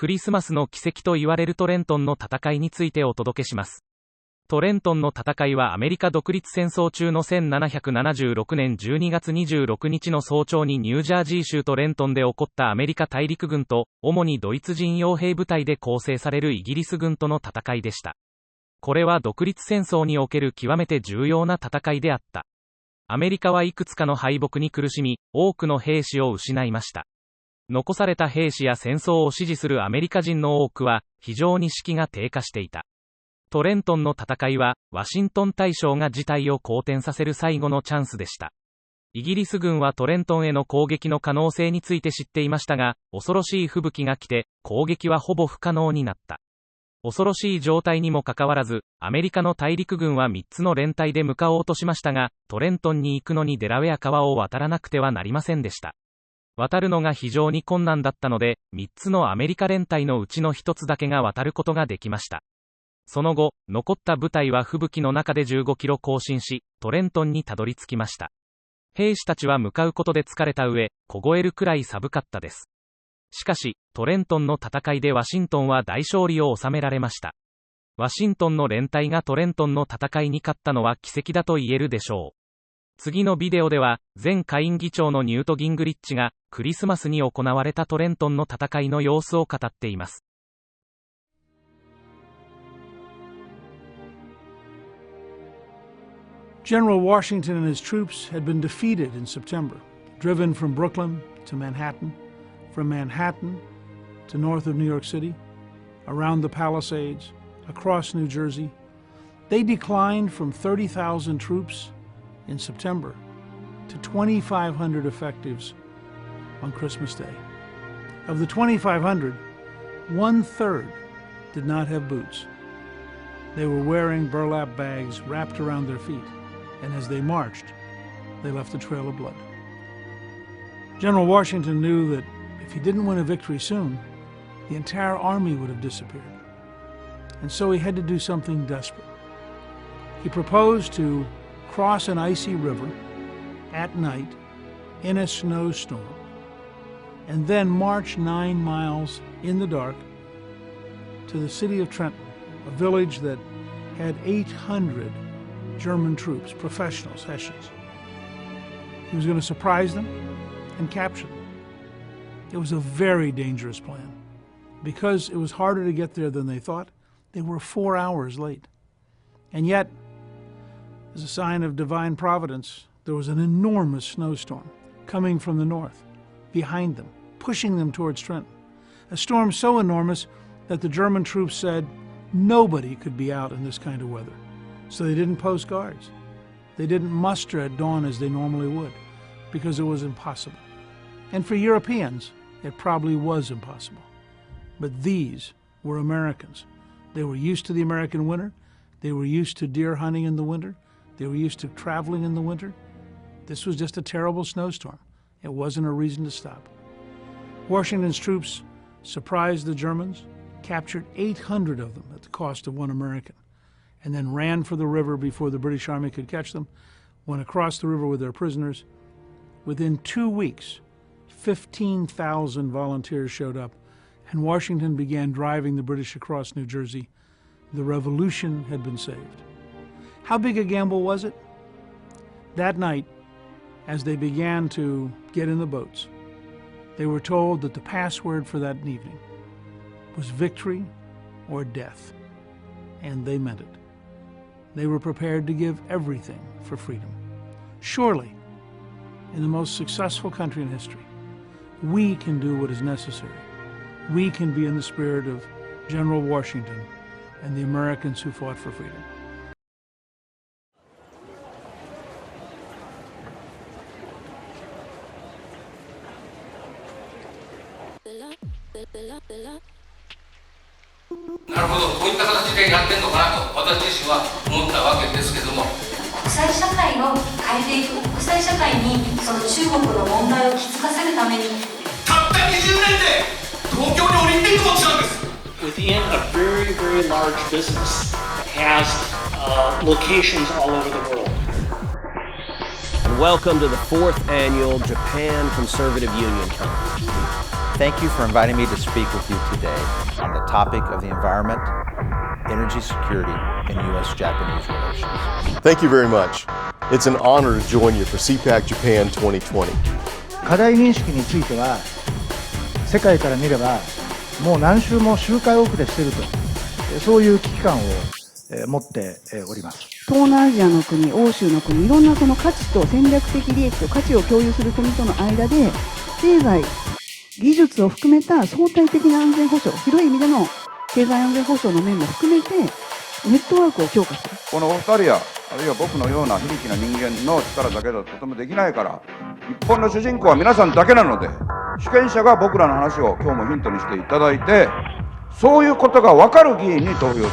クリスマスの奇跡と言われるトレントンの戦いについてお届けします。トレントンの戦いはアメリカ独立戦争中の1776年12月26日の早朝にニュージャージー州トレントンで起こったアメリカ大陸軍と、主にドイツ人傭兵部隊で構成されるイギリス軍との戦いでした。これは独立戦争における極めて重要な戦いであった。アメリカはいくつかの敗北に苦しみ、多くの兵士を失いました。残された兵士や戦争を支持するアメリカ人の多くは、非常に士気が低下していた。トレントンの戦いは、ワシントン大将が事態を好転させる最後のチャンスでした。イギリス軍はトレントンへの攻撃の可能性について知っていましたが、恐ろしい吹雪が来て、攻撃はほぼ不可能になった。恐ろしい状態にもかかわらず、アメリカの大陸軍は3つの連隊で向かおうとしましたが、トレントンに行くのにデラウェア川を渡らなくてはなりませんでした。渡るのが非常に困難だったので、3つのアメリカ連隊のうちの1つだけが渡ることができました。その後、残った部隊は吹雪の中で15キロ行進し、トレントンにたどり着きました。兵士たちは向かうことで疲れた上、凍えるくらい寒かったです。しかし、トレントンの戦いでワシントンは大勝利を収められました。ワシントンの連隊がトレントンの戦いに勝ったのは奇跡だと言えるでしょう。次のビデオでは、前下院議長のニュート・ギングリッチが、クリスマスに行われたトレントンの戦いの様子を語っています。General Washington and his troops had been defeated in September, driven from Brooklyn to Manhattan, from Manhattan to north of New York City, around the Palisades, across New Jersey. They declined from 30,000 troops in September to 2,500 effectives on Christmas Day. Of the 2,500, 1/3 did not have boots. They were wearing burlap bags wrapped around their feet. And as they marched, they left a trail of blood. General Washington knew that if he didn't win a victory soon, the entire army would have disappeared. And so he had to do something desperate. He proposed to cross an icy river at night in a snowstorm, and then march 9 miles in the dark to the city of Trenton, a village that had 800 German troops, professionals, Hessians. He was going to surprise them and capture them. It was a very dangerous plan. Because it was harder to get there than they thought, they were 4 hours late. And yet, as a sign of divine providence, there was an enormous snowstorm coming from the north, behind them, pushing them towards Trenton. A storm so enormous that the German troops said nobody could be out in this kind of weather. So they didn't post guards. They didn't muster at dawn as they normally would, because it was impossible. And for Europeans, it probably was impossible. But these were Americans. They were used to the American winter. They were used to deer hunting in the winter. They were used to traveling in the winter. This was just a terrible snowstorm. It wasn't a reason to stop. Washington's troops surprised the Germans, captured 800 of them at the cost of 1 American. And then ran for the river before the British Army could catch them, went across the river with their prisoners. Within 2 weeks, 15,000 volunteers showed up, and Washington began driving the British across New Jersey. The revolution had been saved. How big a gamble was it? That night, as they began to get in the boats, they were told that the password for that evening was victory or death, and they meant it. They were prepared to give everything for freedom. Surely, in the most successful country in history, we can do what is necessary. We can be in the spirit of General Washington and the Americans who fought for freedom.なるほど、こういった形でやってるのかなと私自身は思ったわけですけども、国際社会を変えていく、国際社会にその中国の問題を気づかせるためにたった20年で東京にオリンピックもしたんです。 Within a very, very large business has locations all over the world. And welcome to the 4th annual Japan Conservative Union Conference. Thank you for inviting me to speak with you today on the topic of the environment, energy security, and U.S.-Japanese relations. Thank you very much. It's an honor to join you for CPAC Japan 2020. 課題認識については世界から見ればもう何週も周回遅れしていると、そういう危機感を持っております。東南アジアの国、欧州の国、いろんなその価値と戦略的利益と価値を共有する国との間で経済、技術を含めた相対的な安全保障、広い意味での経済安全保障の面も含めてネットワークを強化する。このお二人やあるいは僕のような非力な人間の力だけだととてもできないから、日本の主人公は皆さんだけなので、主権者が僕らの話を今日もヒントにしていただいて、そういうことが分かる議員に投票する。